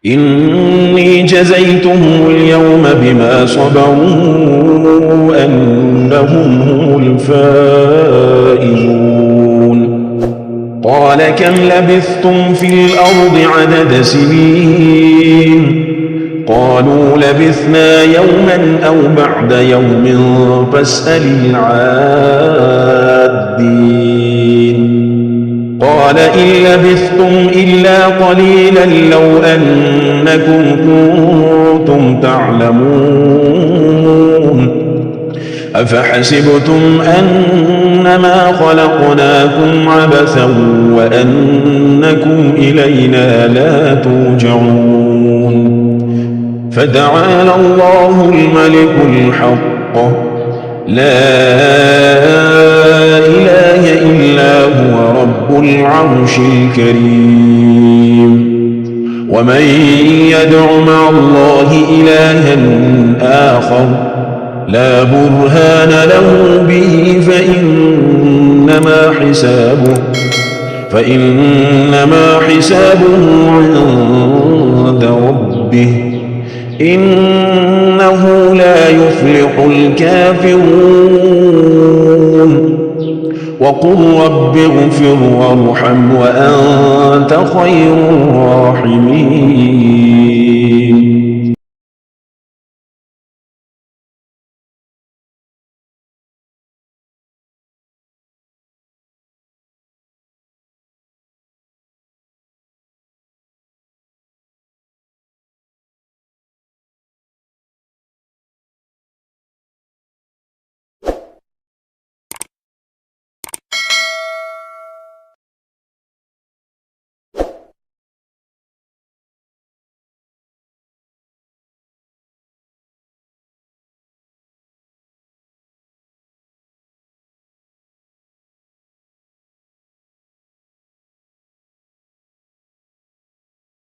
إني جزيتهم اليوم بما صبروا أنهم هم الفائزون قال كم لبثتم في الأرض عدد سنين قالوا لبثنا يوما أو بعد يوم فاسأل العادين قال إن لبثتم إلا قليلا لو أنكم كنتم تعلمون أفحسبتم أنما خلقناكم عبثا وأنكم إلينا لا ترجعون فتعالى الله الملك الحق لا إله إلا هو رب العرش الكريم ومن يدع مع الله إلها آخر لا برهان له به فإنما حسابه عند ربه إنه لا يفلح الكافرون وقل رب اغفر وارحم وأنت خير الراحمين